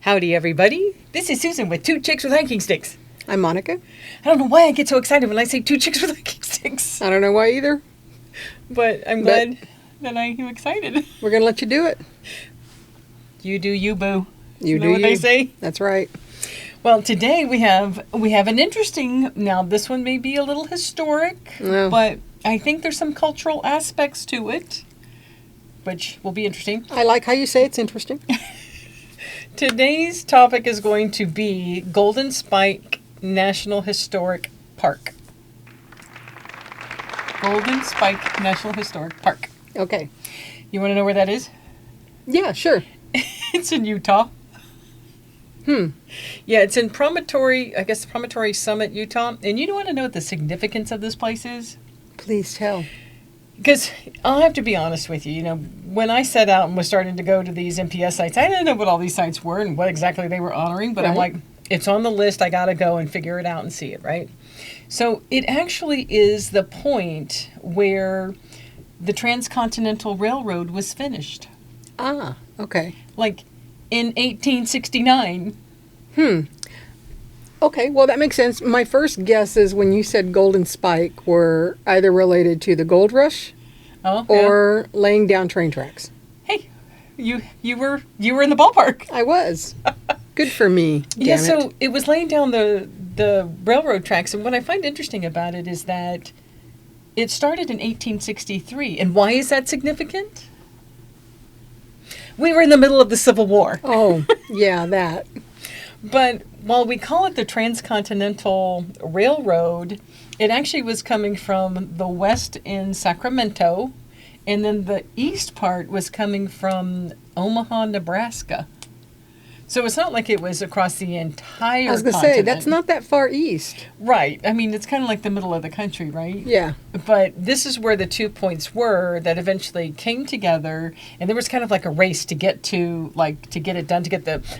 Howdy, everybody. This is Susan with Two Chicks with Hiking Sticks. I'm Monica. I don't know why I get so excited when I say Two Chicks with Hiking Sticks. I don't know why either. But I'm glad that I am excited. We're going to let you do it. You do you, boo. You know what they say? That's right. Well, today we have an interesting, now this one may be a little historic, but I think there's some cultural aspects to it, which will be interesting. I like how you say it's interesting. Today's topic is going to be Golden Spike National Historic Park. Golden Spike National Historic Park. Okay. You want to know where that is? Yeah, sure. It's in Utah. Yeah, it's in Promontory Summit, Utah. And you want to know what the significance of this place is? Please tell. Because I'll have to be honest with you. You know, when I set out and was starting to go to these MPS sites, I didn't know what all these sites were and what exactly they were honoring. But I'm like, it's on the list. I got to go and figure it out and see it, right? So it actually is the point where the Transcontinental Railroad was finished. Ah, okay. Like in 1869. Okay, well, that makes sense. My first guess is when you said Golden Spike were either related to the gold rush or laying down train tracks. Hey, you were in the ballpark. I was. Good for me. Yeah, so it was laying down the railroad tracks. And what I find interesting about it is that it started in 1863. And why is that significant? We were in the middle of the Civil War. Oh, yeah, that. But while we call it the Transcontinental Railroad, it actually was coming from the west in Sacramento, and then the east part was coming from Omaha, Nebraska. So it's not like it was across the entire continent. I was going to say, that's not that far east. Right. I mean, it's kind of like the middle of the country, right? Yeah. But this is where the 2 points were that eventually came together, and there was kind of like a race to get to get it done,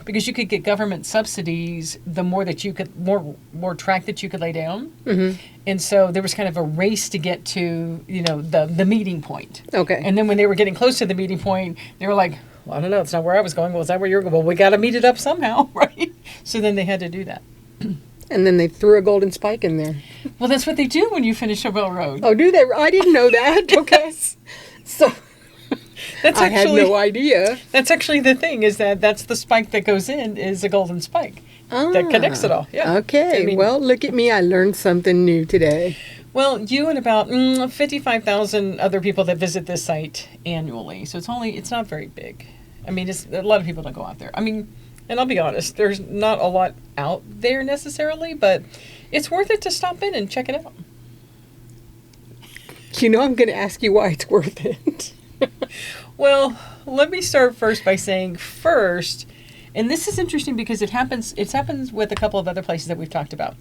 because you could get government subsidies the more that you could, more track that you could lay down. Mm-hmm. And so there was kind of a race to get to, the meeting point. Okay. And then when they were getting close to the meeting point, they were like, well, I don't know, it's not where I was going. Well, is that where you're going? Well, we got to meet it up somehow, right? So then they had to do that. And then they threw a golden spike in there. Well, that's what they do when you finish a railroad. Oh, do they? I didn't know that. Okay. So I had no idea. That's actually the thing, is that's the spike that goes in is a golden spike that connects it all. Yeah. Okay. Well, look at me. I learned something new today. Well, you and about 55,000 other people that visit this site annually. So it's not very big. I mean, a lot of people don't go out there. I mean, and I'll be honest, there's not a lot out there necessarily, but it's worth it to stop in and check it out. I'm going to ask you why it's worth it. Well, let me start first by saying and this is interesting because it's happened with a couple of other places that we've talked about.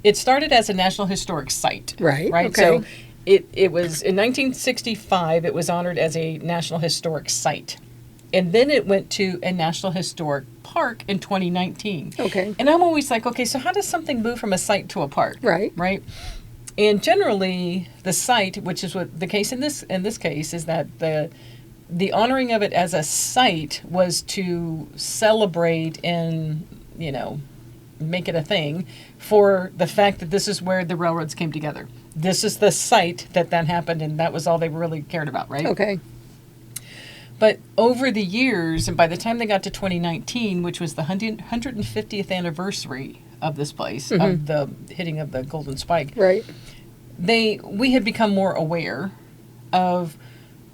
It started as a National Historic Site. Right. Okay. So it was in 1965, it was honored as a National Historic Site. And then it went to a National Historic Park in 2019. Okay. And I'm always like, okay, so how does something move from a site to a park? Right. Right. And generally, the site, which is what the case in this case, is that the honoring of it as a site was to celebrate and, make it a thing for the fact that this is where the railroads came together. This is the site that happened, and that was all they really cared about, right? Okay. But over the years, and by the time they got to 2019, which was the 150th anniversary of this place, of the hitting of the Golden Spike, right? We had become more aware of,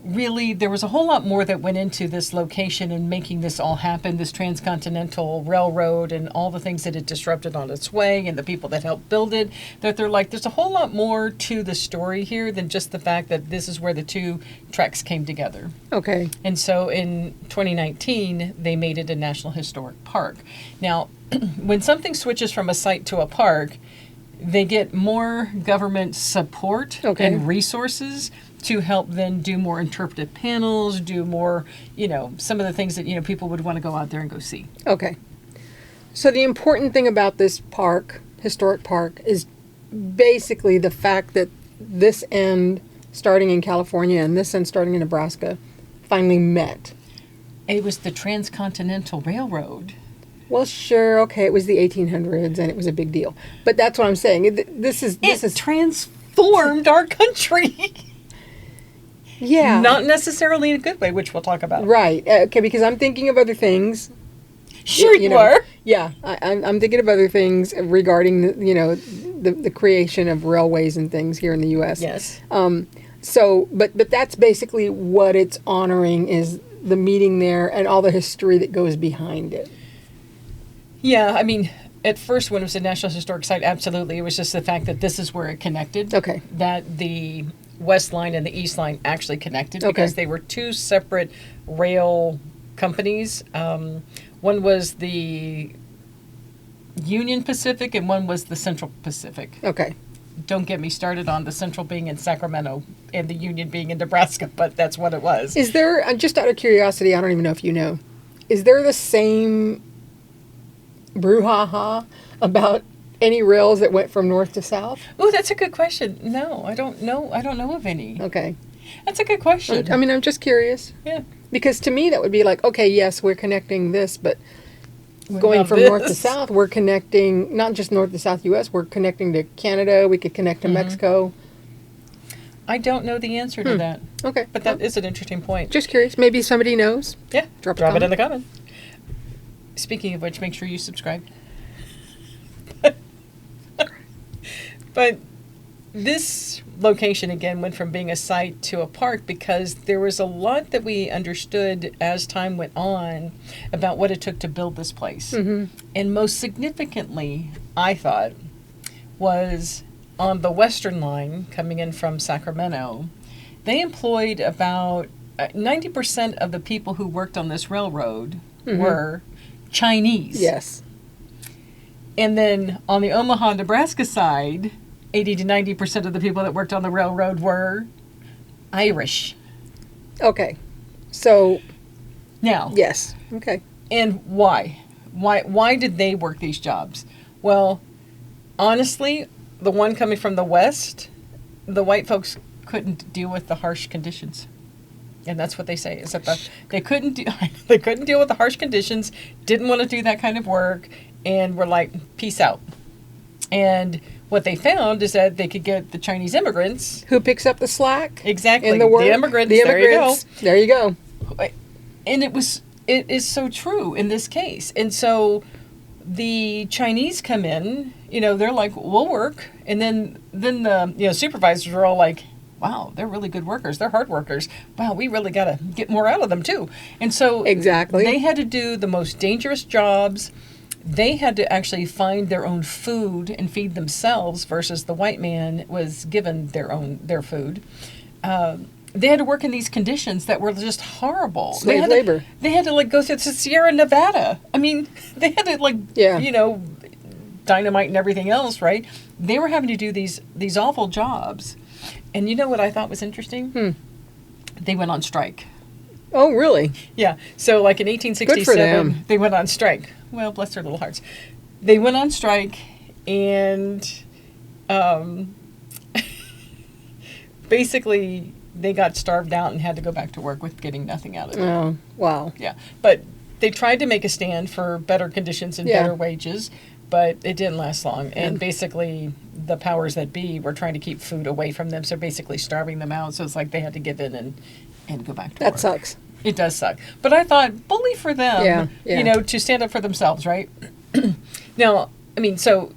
really, there was a whole lot more that went into this location and making this all happen, this Transcontinental Railroad and all the things that it disrupted on its way and the people that helped build it, that they're like, there's a whole lot more to the story here than just the fact that this is where the two tracks came together. Okay. And so in 2019, they made it a National Historic Park. Now, when something switches from a site to a park, they get more government support and resources to help then do more interpretive panels, do more, some of the things that, people would want to go out there and go see. Okay. So the important thing about this park, historic park, is basically the fact that this end starting in California and this end starting in Nebraska finally met. It was the Transcontinental Railroad. Well, sure, okay, it was the 1800s and it was a big deal. But that's what I'm saying. This is Transformed our country. Yeah. Not necessarily in a good way, which we'll talk about. Right. Okay, because I'm thinking of other things. Sure you are. Yeah, I'm thinking of other things regarding the creation of railways and things here in the U.S. Yes. So, but that's basically what it's honoring is the meeting there and all the history that goes behind it. Yeah, I mean, at first when it was a National Historic Site, absolutely. It was just the fact that this is where it connected. Okay. That the West Line and the East Line actually connected Okay. because they were two separate rail companies. One was the Union Pacific and one was the Central Pacific. Okay. Don't get me started on the Central being in Sacramento and the Union being in Nebraska, but that's what it was. Is there, just out of curiosity, I don't even know if you know, is there the same brouhaha about any rails that went from north to south? Oh, that's a good question. No, I don't know. I don't know of any. Okay. That's a good question. I mean, I'm just curious. Yeah. Because to me, that would be like, okay, yes, we're connecting this, but What going about from this? north to south, we're connecting not just north to south U.S., we're connecting to Canada, we could connect to Mexico. I don't know the answer to that, Okay. but that is an interesting point. Just curious. Maybe somebody knows. Yeah, Drop a drop it comment. in the comment. Speaking of which, make sure you subscribe. But this location, again, went from being a site to a park because there was a lot that we understood as time went on about what it took to build this place. Mm-hmm. And most significantly, I thought, was on the Western Line coming in from Sacramento. They employed about 90% of the people who worked on this railroad were Chinese. Yes. And then on the Omaha, Nebraska side, 80 to 90% of the people that worked on the railroad were Irish. Okay. So, Now, yes. Okay. and why? Why did they work these jobs? Well, honestly, the one coming from the West, the white folks couldn't deal with the harsh conditions. And that's what they say, is that they couldn't deal with the harsh conditions, didn't want to do that kind of work, and were like, peace out. And what they found is that they could get the Chinese immigrants. Who picks up the slack? Exactly. In the work? The immigrants. The immigrants. There you go. And it is so true in this case. And so the Chinese come in, they're like, we'll work. And then the supervisors are all like, wow, they're really good workers. They're hard workers. Wow, we really got to get more out of them too. And so Exactly. they had to do the most dangerous jobs. They had to actually find their own food and feed themselves versus the white man was given their food. They had to work in these conditions that were just horrible. Slave labor. They had to go through the Sierra Nevada. I mean, they had to dynamite and everything else, right? They were having to do these awful jobs. And you know what I thought was interesting? They went on strike. Oh, really? Yeah. So like in Good for 1867, them. they went on strike. Well, bless their little hearts. They went on strike and basically they got starved out and had to go back to work with getting nothing out of it. Oh, wow. Yeah. But they tried to make a stand for better conditions and better wages, but it didn't last long. And basically the powers that be were trying to keep food away from them, so basically starving them out. So it's like they had to give in and go back to work. That sucks. It does suck. But I thought, bully for them, to stand up for themselves, right? Now, I mean, so,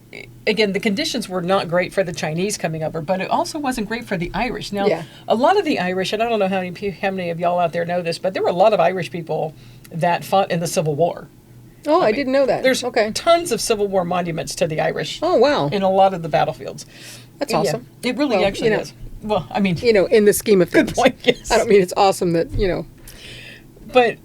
again, the conditions were not great for the Chinese coming over, but it also wasn't great for the Irish. Now, a lot of the Irish, and I don't know how many of y'all out there know this, but there were a lot of Irish people that fought in the Civil War. Oh, I didn't know that. There's okay. tons of Civil War monuments to the Irish. Oh, wow. In a lot of the battlefields. That's awesome. Yeah, it really actually is. Well, I mean... in the scheme of things. Good point, yes. I don't mean it's awesome that, But,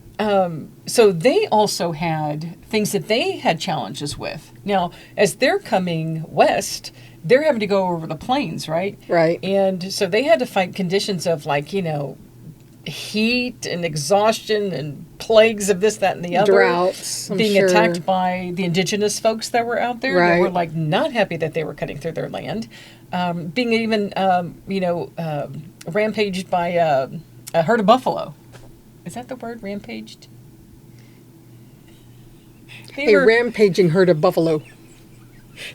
so they also had things that they had challenges with. Now, as they're coming west, they're having to go over the plains, right? Right. And so they had to fight conditions of heat and exhaustion and plagues of this, that, and the other. Droughts, being attacked by the indigenous folks that were out there. Right. They were not happy that they were cutting through their land. Being even, rampaged by a herd of buffalo. Is that the word, rampaged? They A were, rampaging herd of buffalo.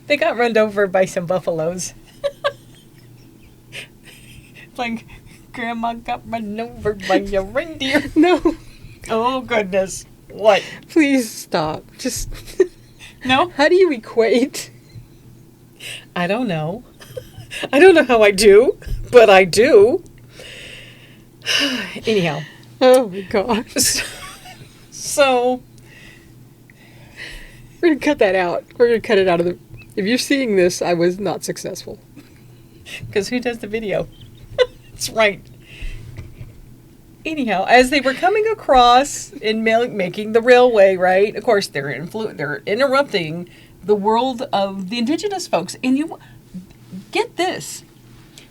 they got run over by some buffaloes. Like, Grandma got run over by a reindeer. No, Oh, goodness. What? please stop. Just, No? how do you equate? I don't know. I don't know how I do, but I do. Anyhow. Oh my gosh. So, We're going to cut that out. We're going to cut it out of the... If you're seeing this, I was not successful. because who does the video? That's right. Anyhow, as they were coming across and making the railway, right? Of course, they're interrupting the world of the indigenous folks. And you get this.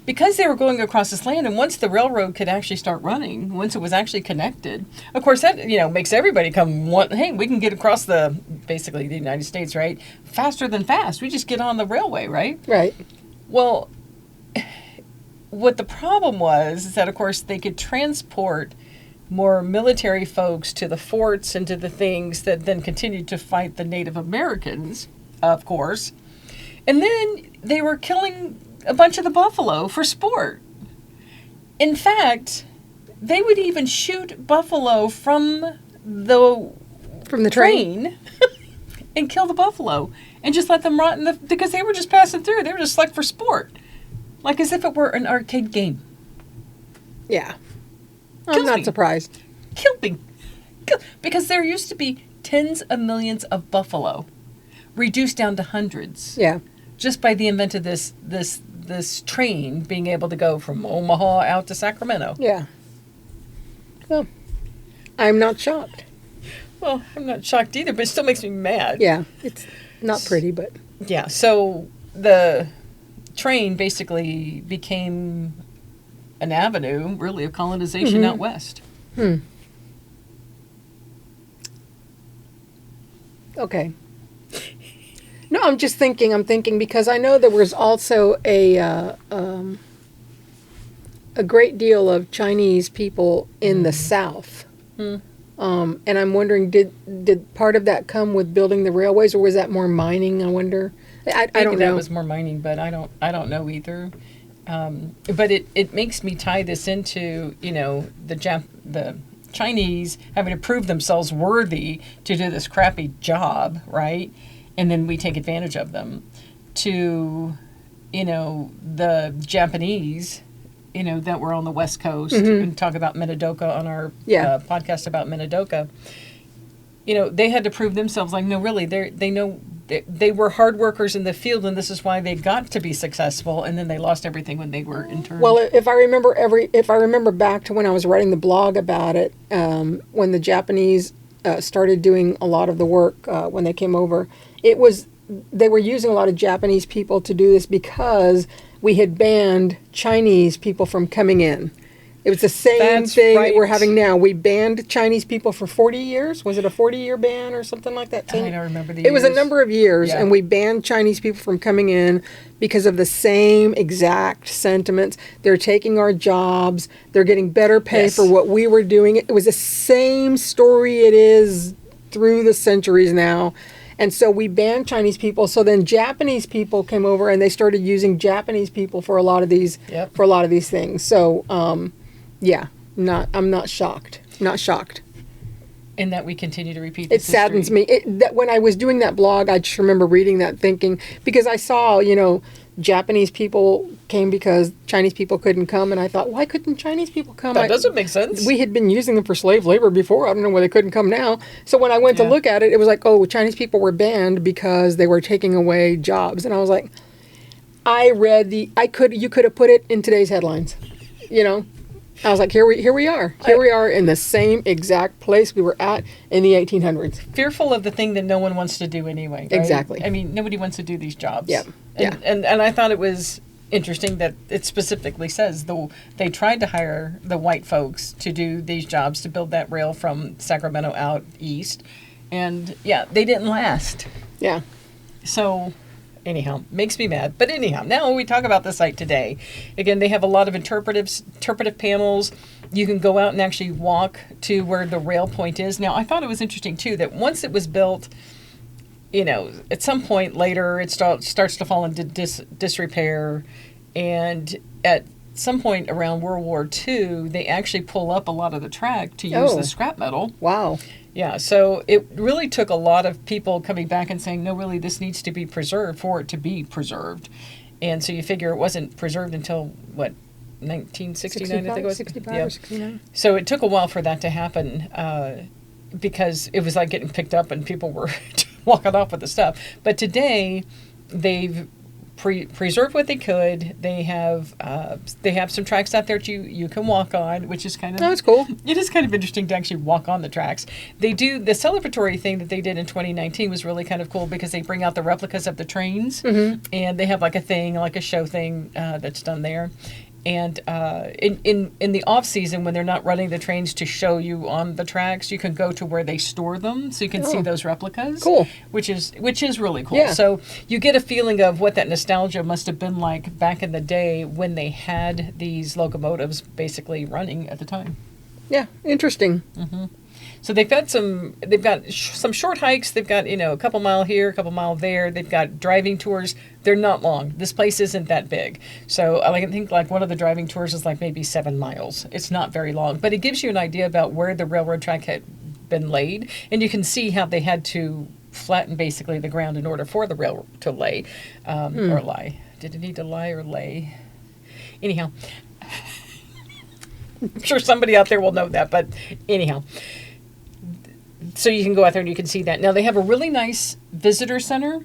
Because they were going across this land, and once the railroad could actually start running, once it was actually connected, of course that makes everybody come. Hey, we can get across basically the United States, right? Faster than fast. We just get on the railway, right? Right. Well, what the problem was is that, of course, they could transport more military folks to the forts and to the things that then continued to fight the Native Americans, of course, and then they were killing a bunch of the buffalo for sport. In fact, they would even shoot buffalo from the train and kill the buffalo and just let them rot because they were just passing through. They were just like for sport, like as if it were an arcade game. Yeah. I'm Kills not me. surprised. Kill me. Because there used to be tens of millions of buffalo, reduced down to hundreds. Yeah. Just by the invent of this train being able to go from Omaha out to Sacramento. Yeah. Well, I'm not shocked. Well, I'm not shocked either, but it still makes me mad. Yeah. It's not pretty, but... Yeah, so the train basically became an avenue, really, of colonization out west. Okay. No, I'm thinking because I know there was also a great deal of Chinese people in the South. And I'm wondering, did part of that come with building the railways, or was that more mining? I wonder. I don't know. That was more mining, but I don't know either. But it makes me tie this into the Chinese having to prove themselves worthy to do this crappy job, right? And then we take advantage of them. To the Japanese, that were on the West Coast, and talk about Minidoka on our podcast about Minidoka. They had to prove themselves. Like, no, really, they know they were hard workers in the field, and this is why they got to be successful. And then they lost everything when they were interned. Well, if I remember back to when I was writing the blog about it, when the Japanese started doing a lot of the work when they came over, they were using a lot of Japanese people to do this because we had banned Chinese people from coming in. It was the same thing that we're having now. We banned Chinese people for 40 years. Was it a 40-year ban or something like that? I don't remember the years. It was a number of years, and we banned Chinese people from coming in because of the same exact sentiments. They're taking our jobs. They're getting better pay for what we were doing. It was the same story it is through the centuries now. And so we banned Chinese people. So then Japanese people came over, and they started using Japanese people for a lot of these things. So, I'm not shocked. Not shocked. And that we continue to repeat this It saddens me. That when I was doing that blog, I just remember reading that, thinking, because I saw, Japanese people came because Chinese people couldn't come, and I thought, why couldn't Chinese people come? That doesn't make sense. We had been using them for slave labor before. I don't know why they couldn't come now. So when I went to look at it, it was like, oh, Chinese people were banned because they were taking away jobs. And I was like, you could have put it in today's headlines, I was like, here we are. Here we are in the same exact place we were at in the 1800s. Fearful of the thing that no one wants to do anyway. Right? Exactly. I mean, nobody wants to do these jobs. Yeah. And I thought it was interesting that it specifically says they tried to hire the white folks to do these jobs, to build that rail from Sacramento out east. And, they didn't last. Yeah. So... anyhow, makes me mad. But anyhow, now when we talk about the site today, again, they have a lot of interpretive panels. You can go out and actually walk to where the rail point is. Now, I thought it was interesting, too, that once it was built, at some point later, it starts to fall into disrepair. And at some point around World War II, they actually pull up a lot of the track to use the scrap metal. Wow. Yeah, so it really took a lot of people coming back and saying, no, really, this needs to be preserved for it to be preserved. And so you figure it wasn't preserved until, 1969, I think it was? 65 or 69. So it took a while for that to happen because it was like getting picked up and people were walking off with the stuff. But today, they've preserved what they could. They have some tracks out there you can walk on, which is kind of... Oh, that's cool. It is kind of interesting to actually walk on the tracks. They do... The celebratory thing that they did in 2019 was really kind of cool because they bring out the replicas of the trains, and they have like a show thing that's done there. And in the off season, when they're not running the trains to show you on the tracks, you can go to where they store them, so you can see those replicas. Cool. Which is really cool. Yeah. So you get a feeling of what that nostalgia must have been like back in the day when they had these locomotives basically running at the time. Yeah, interesting. So they've got some short hikes. They've got, a couple mile here, a couple mile there. They've got driving tours. They're not long. This place isn't that big. So I think one of the driving tours is like maybe 7 miles. It's not very long, but it gives you an idea about where the railroad track had been laid. And you can see how they had to flatten basically the ground in order for the railroad to lay, or lie. Did it need to lie or lay? Anyhow, I'm sure somebody out there will know that, but anyhow. So you can go out there and you can see that. Now, they have a really nice visitor center,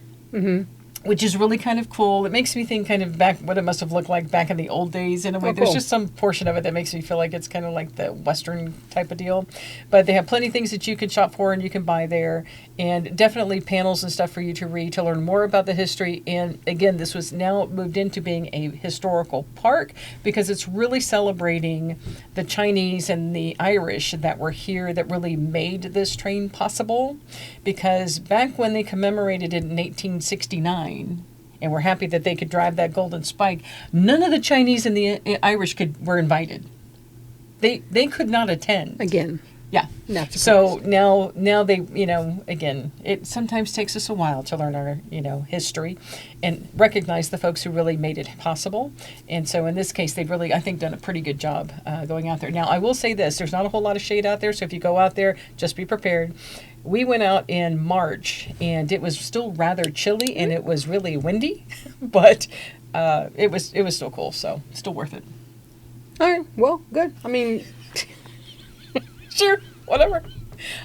which is really kind of cool. It makes me think kind of back what it must have looked like back in the old days in a way. Oh, There's cool. just some portion of it that makes me feel like it's kind of like the Western type of deal. But they have plenty of things that you can shop for and you can buy there. And definitely panels and stuff for you to read to learn more about the history. And again, this was now moved into being a historical park because it's really celebrating the Chinese and the Irish that were here that really made this train possible. Because back when they commemorated it in 1869, and we're happy that they could drive that golden spike, none of the Chinese and the Irish were invited. They could not attend. Again. Yeah. Not so now they, again, it sometimes takes us a while to learn our, history and recognize the folks who really made it possible. And so in this case, they've really, I think, done a pretty good job going out there. Now, I will say this, there's not a whole lot of shade out there. So if you go out there, just be prepared. We went out in March and it was still rather chilly and it was really windy, but it was still cool. So still worth it. All right. Well, good. I mean... Sure, whatever.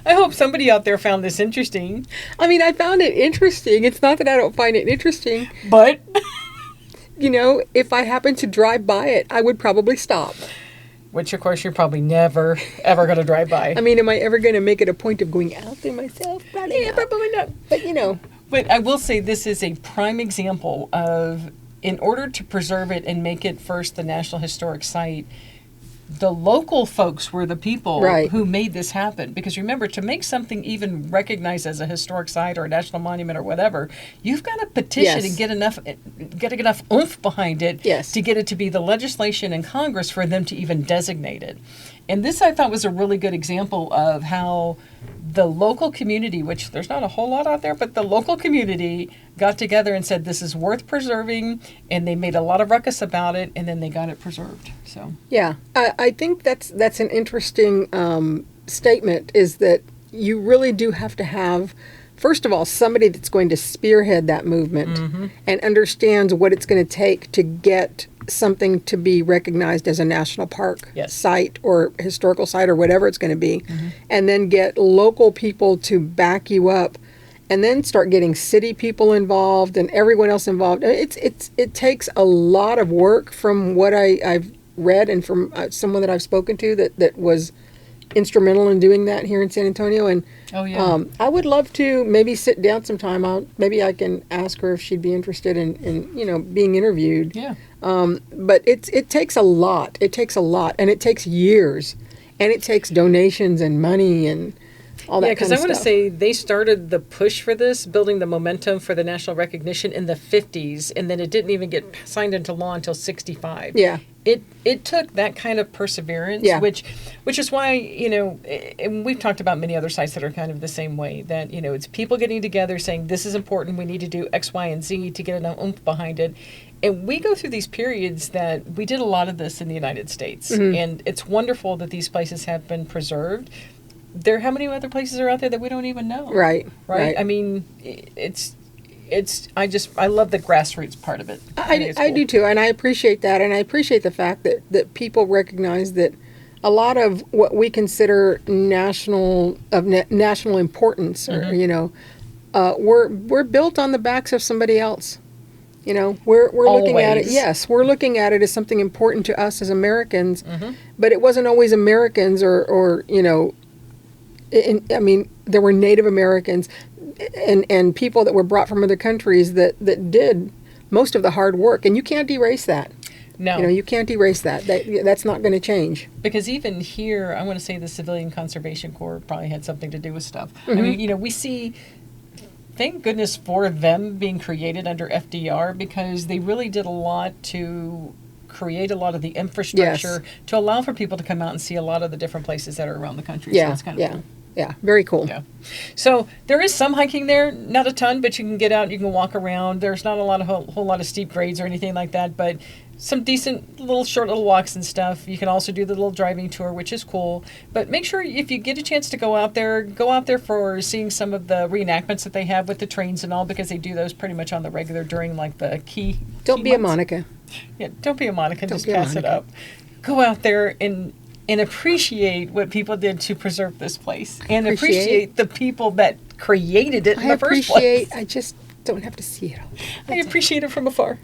I hope somebody out there found this interesting. I mean, I found it interesting. It's not that I don't find it interesting. But, if I happened to drive by it, I would probably stop. Which, of course, you're probably never, ever going to drive by. I mean, am I ever going to make it a point of going out there myself? Probably not. Probably not. But, But I will say this is a prime example of, in order to preserve it and make it first the National Historic Site, the local folks were the people who made this happen. Because remember, to make something even recognized as a historic site or a national monument or whatever, you've got to petition and get enough oomph behind it to get it to be the legislation in Congress for them to even designate it. And this, I thought, was a really good example of how the local community, which there's not a whole lot out there, but the local community got together and said this is worth preserving, and they made a lot of ruckus about it, and then they got it preserved. So yeah, I think that's an interesting statement, is that you really do have to have, first of all, somebody that's going to spearhead that movement and understands what it's going to take to get something to be recognized as a national park site or historical site or whatever it's going to be, and then get local people to back you up, and then start getting city people involved and everyone else involved. It takes a lot of work from what I've read and from someone that I've spoken to that was instrumental in doing that here in San Antonio. And I would love to maybe sit down sometime. Maybe I can ask her if she'd be interested in being interviewed. Yeah. But it takes a lot. It takes a lot, and it takes years, and it takes donations and money and all that kind of stuff. Yeah, because I want to say they started the push for this, building the momentum for the national recognition in the 50s, and then it didn't even get signed into law until 65. Yeah. it took that kind of perseverance, which is why, and we've talked about many other sites that are kind of the same way, that, it's people getting together saying, this is important, we need to do X, Y, and Z to get an oomph behind it. And we go through these periods that we did a lot of this in the United States. Mm-hmm. And it's wonderful that these places have been preserved. How many other places are out there that we don't even know? Right. I mean, I love the grassroots part of it. I do too, and I appreciate that, and I appreciate the fact that people recognize that a lot of what we consider national importance, or we're built on the backs of somebody else. We're looking at it. Yes, we're looking at it as something important to us as Americans, but it wasn't always Americans, or there were Native Americans and people that were brought from other countries that did most of the hard work, and you can't erase that. No, you can't erase that. That's not going to change. Because even here, I want to say the Civilian Conservation Corps probably had something to do with stuff. Mm-hmm. I mean, we see. Thank goodness for them being created under FDR, because they really did a lot to create a lot of the infrastructure to allow for people to come out and see a lot of the different places that are around the country. Yeah, so it's kind of cool. Yeah, very cool. Yeah. So there is some hiking there, not a ton, but you can get out, you can walk around. There's not a whole lot of steep grades or anything like that, but some decent short little walks and stuff. You can also do the little driving tour, which is cool. But make sure if you get a chance to go out there for seeing some of the reenactments that they have with the trains and all, because they do those pretty much on the regular during the key. Don't be months. A Monica. Yeah, don't be a Monica. Just pass it up. Go out there and appreciate what people did to preserve this place, and appreciate the people that created it in the first place. I just don't have to see it all. I appreciate it from afar.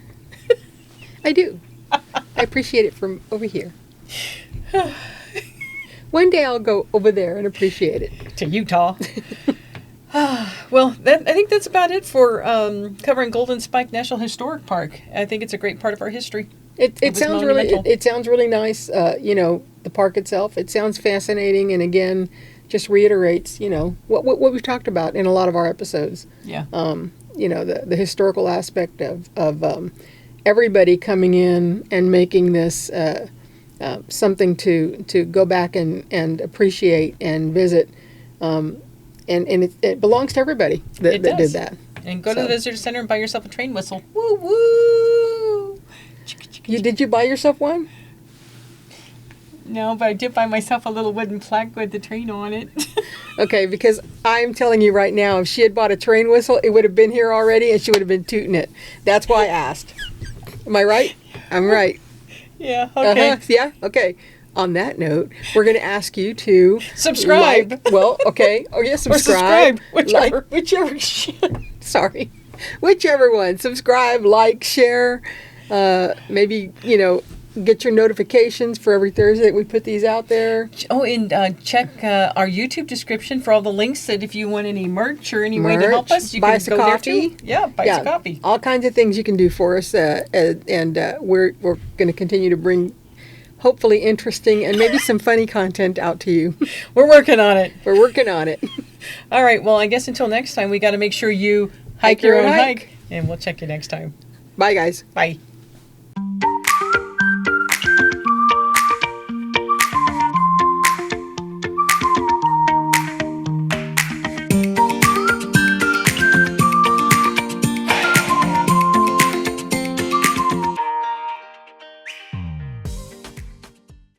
I do. I appreciate it from over here. One day I'll go over there and appreciate it. To Utah. Well, I think that's about it for covering Golden Spike National Historic Park. I think it's a great part of our history. It sounds really nice. The park itself. It sounds fascinating, and again, just reiterates what we've talked about in a lot of our episodes. Yeah. The historical aspect of everybody coming in and making this something to go back and appreciate and visit. And it belongs to everybody that did that. And go to the visitor center and buy yourself a train whistle. Woo woo! Did you buy yourself one? No, but I did buy myself a little wooden plaque with the train on it. Okay, because I'm telling you right now, if she had bought a train whistle, it would have been here already, and she would have been tooting it. That's why I asked. Am I right? I'm right. Yeah, okay. Yeah, okay. On that note, we're going to ask you to subscribe. Okay. Oh, yeah, subscribe. Whichever. Sorry. Whichever one. Subscribe, like, share. Maybe, get your notifications for every Thursday that we put these out there. Oh, and check our YouTube description for all the links, that if you want any merch or any way to help us, you can go there too. Yeah, buy us a coffee. All kinds of things you can do for us, and we're going to continue to bring hopefully interesting and maybe some funny content out to you. We're working on it. All right, well, I guess until next time, we got to make sure you hike your own hike, and we'll check you next time. Bye, guys. Bye.